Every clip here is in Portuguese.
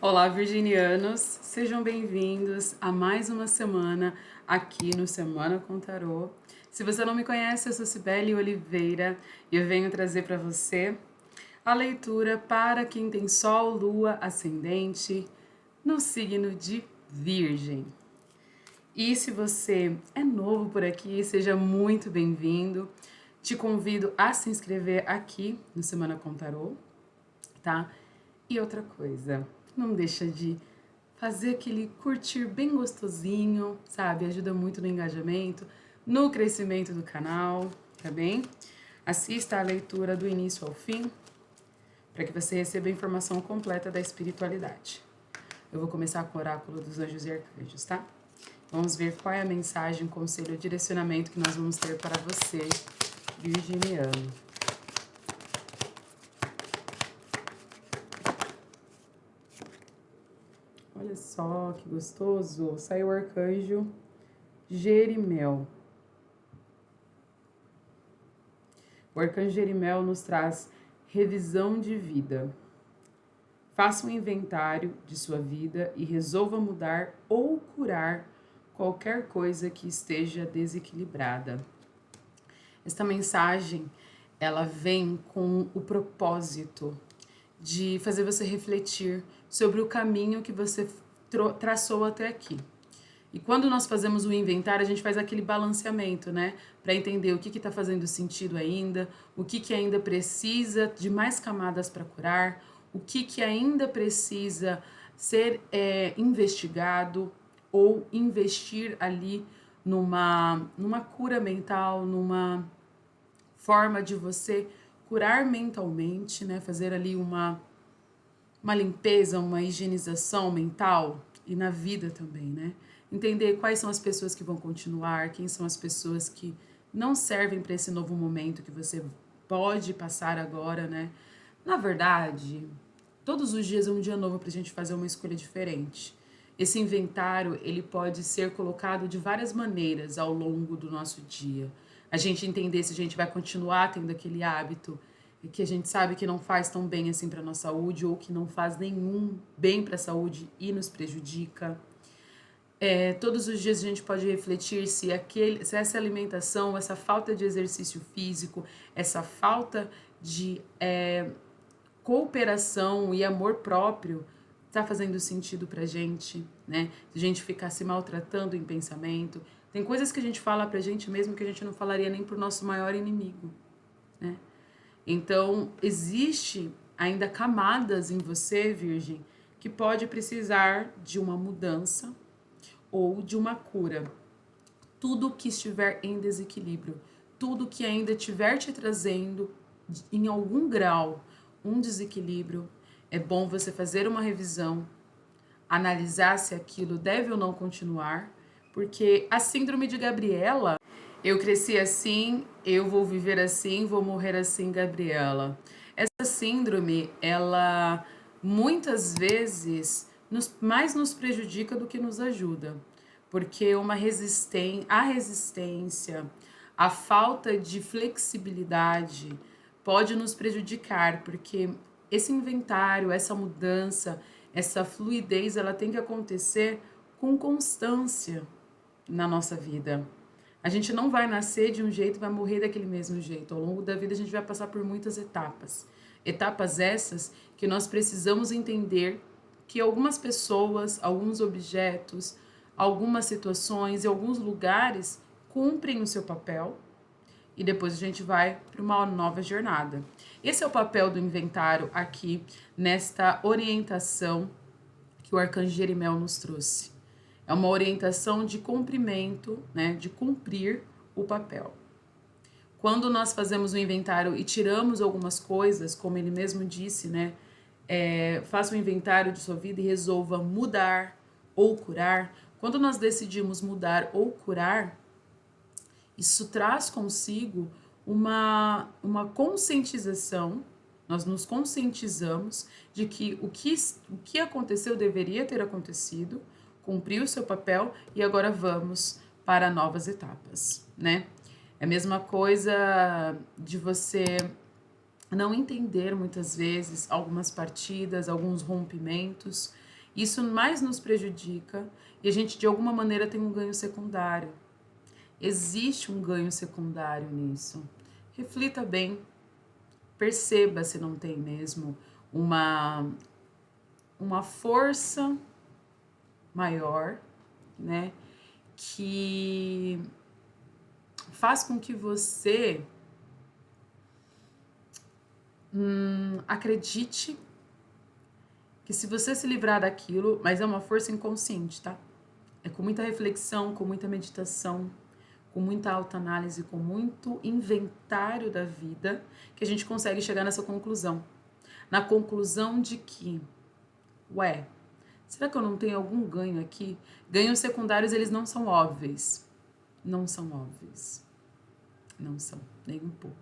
Olá, virginianos! Sejam bem-vindos a mais uma semana aqui no Semana com Tarô. Se você não me conhece, eu sou Cibele Oliveira e eu venho trazer para você a leitura para quem tem Sol, Lua, Ascendente no signo de Virgem. E se você é novo por aqui, seja muito bem-vindo. Te convido a se inscrever aqui no Semana com Tarô, tá? E outra coisa, não deixa de fazer aquele curtir bem gostosinho, sabe? Ajuda muito no engajamento, no crescimento do canal, tá bem? Assista a leitura do início ao fim, para que você receba a informação completa da espiritualidade. Eu vou começar com o oráculo dos anjos e arcanjos, tá? Vamos ver qual é a mensagem, conselho, direcionamento que nós vamos ter para você, virginiano. Olha só que gostoso! Saiu o arcanjo Jerimel. O arcanjo Jerimel nos traz revisão de vida. Faça um inventário de sua vida e resolva mudar ou curar qualquer coisa que esteja desequilibrada. Esta mensagem, ela vem com o propósito de fazer você refletir sobre o caminho que você traçou até aqui. E quando nós fazemos o inventário, a gente faz aquele balanceamento, né? Para entender o que está fazendo sentido ainda, o que ainda precisa de mais camadas para curar, o que ainda precisa ser investigado ou investir ali numa cura mental, numa forma de você curar mentalmente, né? Fazer ali uma limpeza, uma higienização mental e na vida também, né? Entender quais são as pessoas que vão continuar, quem são as pessoas que não servem para esse novo momento que você pode passar agora, né? Na verdade, todos os dias é um dia novo para a gente fazer uma escolha diferente. Esse inventário, ele pode ser colocado de várias maneiras ao longo do nosso dia. A gente entender se a gente vai continuar tendo aquele hábito que a gente sabe que não faz tão bem assim para nossa saúde ou que não faz nenhum bem para a saúde e nos prejudica. Todos os dias a gente pode refletir se essa alimentação, essa falta de exercício físico, essa falta de cooperação e amor próprio está fazendo sentido pra gente, né? Se a gente ficar se maltratando em pensamento. Tem coisas que a gente fala pra gente mesmo que a gente não falaria nem pro nosso maior inimigo, né? Então, existe ainda camadas em você, Virgem, que pode precisar de uma mudança ou de uma cura. Tudo que estiver em desequilíbrio, tudo que ainda estiver te trazendo em algum grau um desequilíbrio, é bom você fazer uma revisão, analisar se aquilo deve ou não continuar, porque a síndrome de Gabriela, eu cresci assim, eu vou viver assim, vou morrer assim, Gabriela. Essa síndrome, ela muitas vezes mais nos prejudica do que nos ajuda, porque a resistência, a falta de flexibilidade pode nos prejudicar, porque esse inventário, essa mudança, essa fluidez, ela tem que acontecer com constância na nossa vida. A gente não vai nascer de um jeito e vai morrer daquele mesmo jeito. Ao longo da vida a gente vai passar por muitas etapas. Etapas essas que nós precisamos entender que algumas pessoas, alguns objetos, algumas situações e alguns lugares cumprem o seu papel e depois a gente vai para uma nova jornada. Esse é o papel do inventário aqui nesta orientação que o arcanjo Jerimel nos trouxe. É uma orientação de cumprimento, né, de cumprir o papel. Quando nós fazemos um inventário e tiramos algumas coisas, como ele mesmo disse, né, faça um inventário de sua vida e resolva mudar ou curar. Quando nós decidimos mudar ou curar, isso traz consigo uma conscientização, nós nos conscientizamos de que o que aconteceu deveria ter acontecido, cumpriu o seu papel e agora vamos para novas etapas, né? É a mesma coisa de você não entender muitas vezes algumas partidas, alguns rompimentos, Isso mais nos prejudica e a gente de alguma maneira tem um ganho secundário. Existe um ganho secundário nisso. Reflita bem, perceba se não tem mesmo uma força maior, né, que faz com que você acredite que se você se livrar daquilo, mas é uma força inconsciente, tá? É com muita reflexão, com muita meditação, com muita autoanálise, com muito inventário da vida, que a gente consegue chegar nessa conclusão. Na conclusão de que, será que eu não tenho algum ganho aqui? Ganhos secundários, eles não são óbvios. Não são óbvios. Não são, nem um pouco.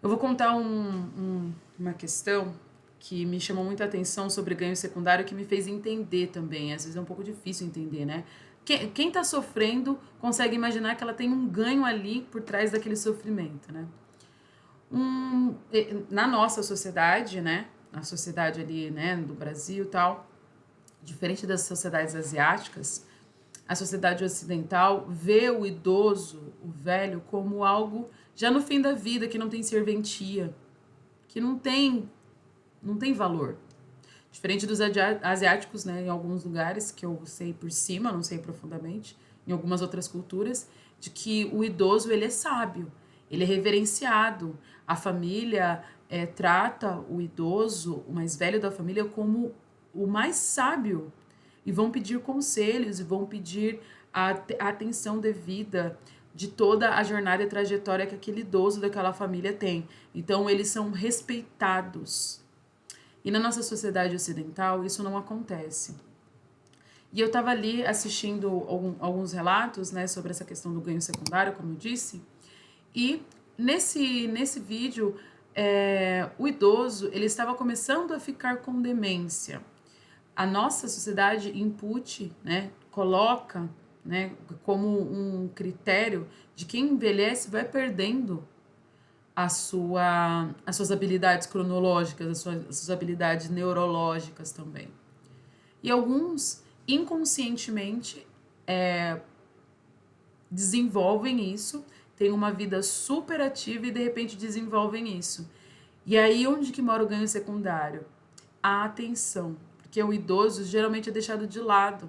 Eu vou contar uma questão que me chamou muita atenção sobre ganho secundário, que me fez entender também. Às vezes é um pouco difícil entender, né? Quem tá sofrendo consegue imaginar que ela tem um ganho ali por trás daquele sofrimento, né? Na nossa sociedade, né? Na sociedade ali, né, do Brasil e tal, diferente das sociedades asiáticas, a sociedade ocidental vê o idoso, o velho, como algo já no fim da vida, que não tem serventia, que não tem valor. Diferente dos asiáticos, né, em alguns lugares, que eu sei por cima, não sei profundamente, em algumas outras culturas, de que o idoso, ele é sábio, ele é reverenciado. A família trata o idoso, o mais velho da família, como o mais sábio. E vão pedir conselhos, e vão pedir a atenção devida de toda a jornada e trajetória que aquele idoso daquela família tem. Então, eles são respeitados. E na nossa sociedade ocidental, isso não acontece. E eu estava ali assistindo alguns relatos, né, sobre essa questão do ganho secundário, como eu disse, e nesse vídeo, o idoso, ele estava começando a ficar com demência. A nossa sociedade input, né, coloca, né, como um critério de quem envelhece vai perdendo as suas habilidades cronológicas, as suas habilidades neurológicas também. E alguns, inconscientemente, desenvolvem isso, têm uma vida super ativa e, de repente, desenvolvem isso. E aí, onde que mora o ganho secundário? A atenção. Porque o idoso geralmente é deixado de lado.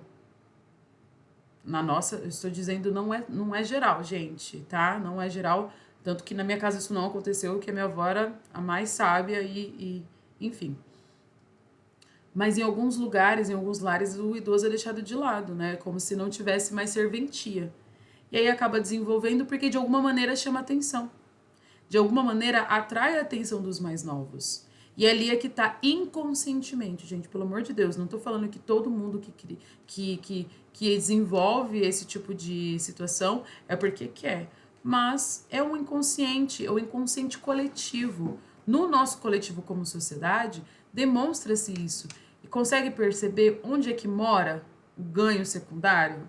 Na nossa, eu estou dizendo, não é geral, gente, tá? Não é geral. Tanto que na minha casa isso não aconteceu, que a minha avó era a mais sábia e enfim. Mas em alguns lugares, em alguns lares, o idoso é deixado de lado, né? Como se não tivesse mais serventia. E aí acaba desenvolvendo porque de alguma maneira chama atenção. De alguma maneira atrai a atenção dos mais novos. E ali é que tá inconscientemente, gente, pelo amor de Deus. Não tô falando que todo mundo que desenvolve esse tipo de situação é porque quer. Mas é o inconsciente coletivo. No nosso coletivo como sociedade, demonstra-se isso. E consegue perceber onde é que mora o ganho secundário?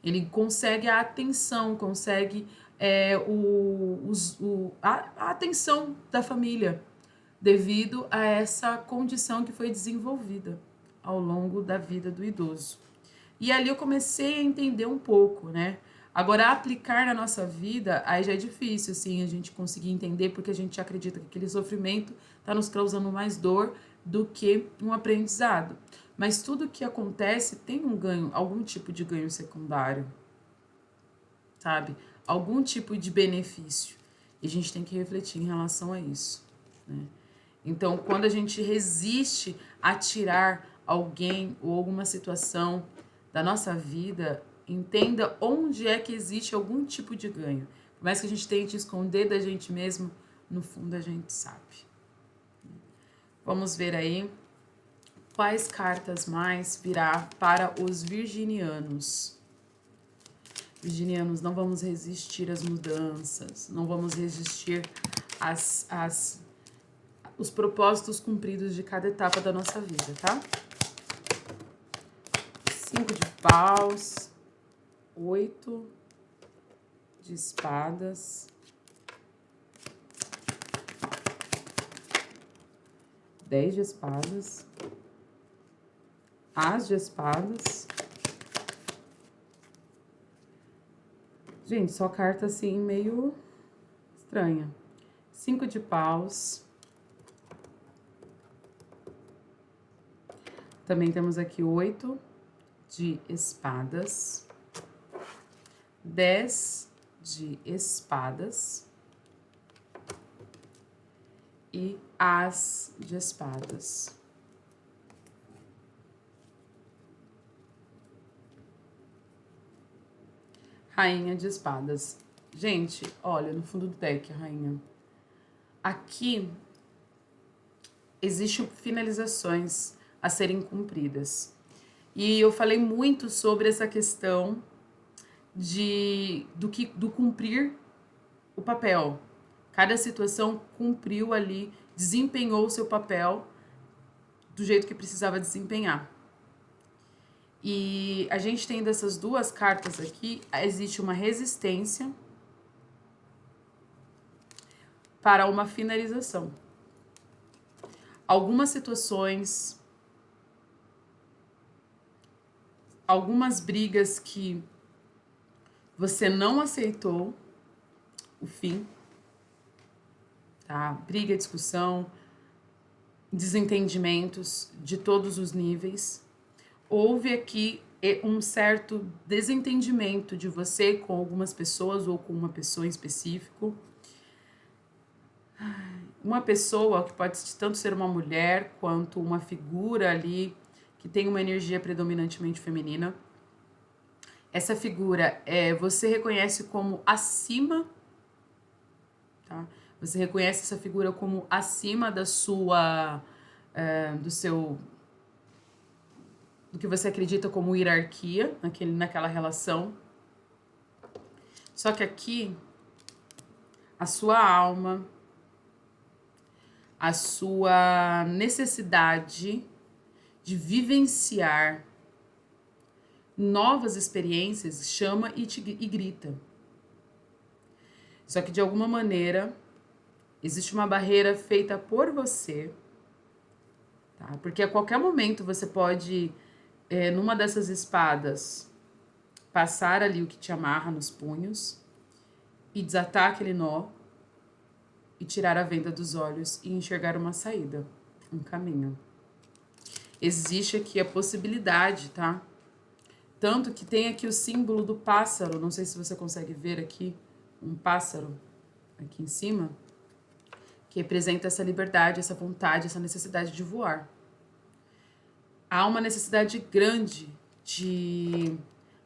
Ele consegue a atenção, consegue a atenção da família, devido a essa condição que foi desenvolvida ao longo da vida do idoso. E ali eu comecei a entender um pouco, né? Agora, aplicar na nossa vida, aí já é difícil, assim, a gente conseguir entender, porque a gente acredita que aquele sofrimento está nos causando mais dor do que um aprendizado. Mas tudo que acontece tem um ganho, algum tipo de ganho secundário, sabe? Algum tipo de benefício. E a gente tem que refletir em relação a isso, né? Então, quando a gente resiste a tirar alguém ou alguma situação da nossa vida, entenda onde é que existe algum tipo de ganho. Por mais que a gente tente esconder da gente mesmo, no fundo a gente sabe. Vamos ver aí quais cartas mais virá para os virginianos. Virginianos, não vamos resistir às mudanças, não vamos resistir os propósitos cumpridos de cada etapa da nossa vida, tá? 5 de paus, 8 de espadas, 10 de espadas, As de espadas. Gente, só carta assim meio estranha. 5 de paus. Também temos aqui 8 de espadas. 10 de espadas. E as de espadas. Rainha de espadas. Gente, olha, no fundo do deck, a rainha. Aqui, existem finalizações a serem cumpridas. E eu falei muito sobre essa questão do cumprir o papel. Cada situação cumpriu ali, desempenhou o seu papel do jeito que precisava desempenhar. E a gente tem dessas duas cartas aqui, existe uma resistência para uma finalização. Algumas situações, algumas brigas que você não aceitou o fim, tá? Briga, discussão, desentendimentos de todos os níveis. Houve aqui um certo desentendimento de você com algumas pessoas ou com uma pessoa em específico. Uma pessoa que pode tanto ser uma mulher quanto uma figura ali que tem uma energia predominantemente feminina. Essa figura você reconhece como acima, tá? Você reconhece essa figura como acima da sua, do que você acredita como hierarquia naquela relação. Só que aqui, a sua alma, a sua necessidade de vivenciar novas experiências chama e grita. Só que de alguma maneira existe uma barreira feita por você, tá? Porque a qualquer momento você pode, numa dessas espadas, passar ali o que te amarra nos punhos e desatar aquele nó e tirar a venda dos olhos e enxergar uma saída, um caminho. Existe aqui a possibilidade, tá? Tanto que tem aqui o símbolo do pássaro, não sei se você consegue ver aqui, um pássaro aqui em cima, que representa essa liberdade, essa vontade, essa necessidade de voar. Há uma necessidade grande de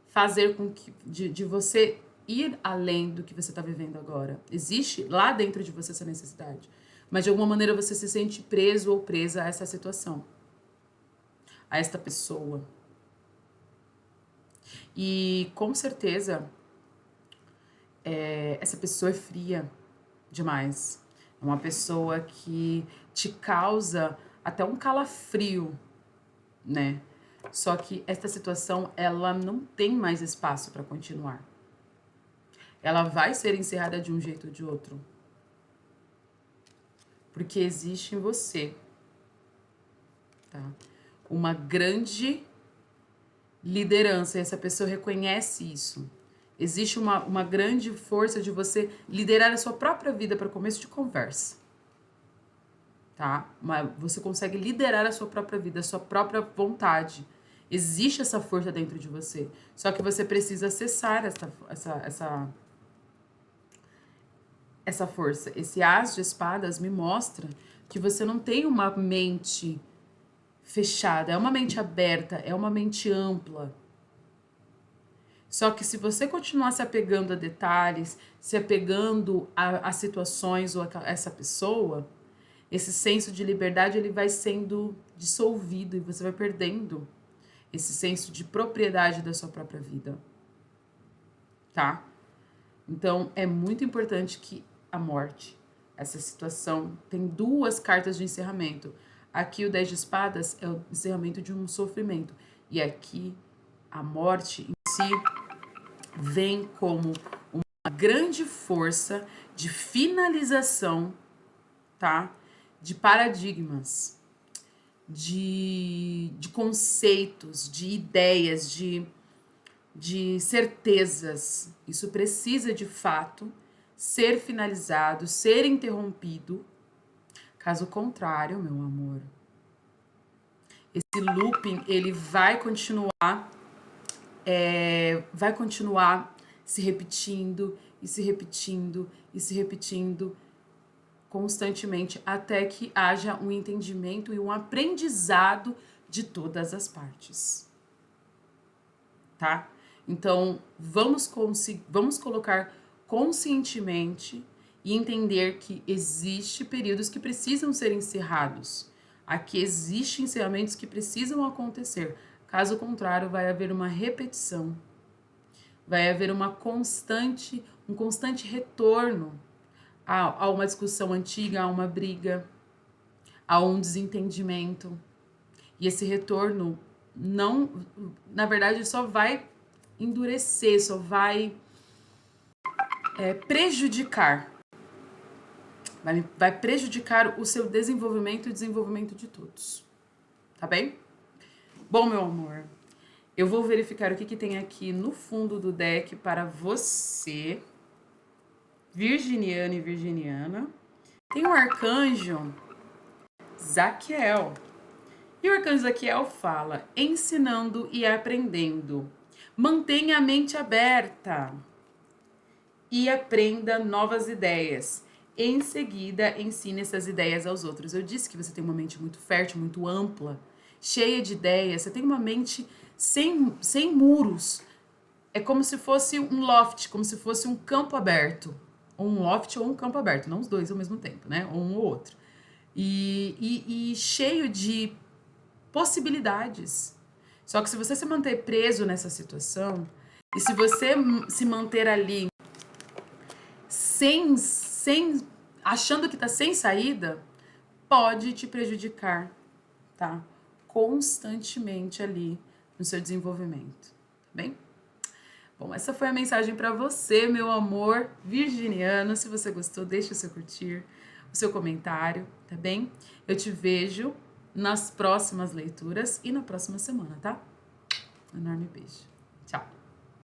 fazer com que, de você ir além do que você está vivendo agora. Existe lá dentro de você essa necessidade, mas de alguma maneira você se sente preso ou presa a essa situação, a esta pessoa. E com certeza essa pessoa é fria demais. É uma pessoa que te causa até um calafrio, né? Só que esta situação, ela não tem mais espaço para continuar. Ela vai ser encerrada de um jeito ou de outro. Porque existe em você, tá? Uma grande liderança, e essa pessoa reconhece isso. Existe uma grande força de você liderar a sua própria vida para começo de conversa. Tá? Você consegue liderar a sua própria vida, a sua própria vontade. Existe essa força dentro de você. Só que você precisa acessar essa força. Esse As de Espadas me mostra que você não tem uma mente fechada, é uma mente aberta, é uma mente ampla. Só que se você continuar se apegando a detalhes, se apegando a situações ou a essa pessoa, esse senso de liberdade ele vai sendo dissolvido e você vai perdendo esse senso de propriedade da sua própria vida, tá? Então, é muito importante que a morte, essa situação, tem duas cartas de encerramento. Aqui o 10 de espadas é o encerramento de um sofrimento. E aqui a morte em si vem como uma grande força de finalização, tá? De paradigmas, de conceitos, de ideias, de certezas. Isso precisa, de fato, ser finalizado, ser interrompido. Caso contrário, meu amor, esse looping, ele vai continuar se repetindo e se repetindo e se repetindo constantemente até que haja um entendimento e um aprendizado de todas as partes, tá? Então, vamos colocar conscientemente e entender que existe períodos que precisam ser encerrados. Aqui existem encerramentos que precisam acontecer. Caso contrário, vai haver uma repetição. Vai haver um constante retorno a uma discussão antiga, a uma briga, a um desentendimento. E esse retorno não, na verdade, só vai endurecer, só vai prejudicar. Vai prejudicar o seu desenvolvimento e o desenvolvimento de todos. Tá bem? Bom, meu amor, eu vou verificar o que tem aqui no fundo do deck para você, virginiano e virginiana. Tem o arcanjo Zaquiel. E o arcanjo Zaquiel fala: ensinando e aprendendo. Mantenha a mente aberta e aprenda novas ideias. Em seguida, ensine essas ideias aos outros. Eu disse que você tem uma mente muito fértil, muito ampla, cheia de ideias. Você tem uma mente sem muros. É como se fosse um loft, como se fosse um campo aberto. Ou um loft ou um campo aberto, não os dois ao mesmo tempo, né? Ou um ou outro. E cheio de possibilidades. Só que se você se manter preso nessa situação, e se você se manter ali achando que tá sem saída, pode te prejudicar, tá? Constantemente ali no seu desenvolvimento, tá bem? Bom, essa foi a mensagem para você, meu amor virginiano. Se você gostou, deixa o seu curtir, o seu comentário, tá bem? Eu te vejo nas próximas leituras e na próxima semana, tá? Um enorme beijo.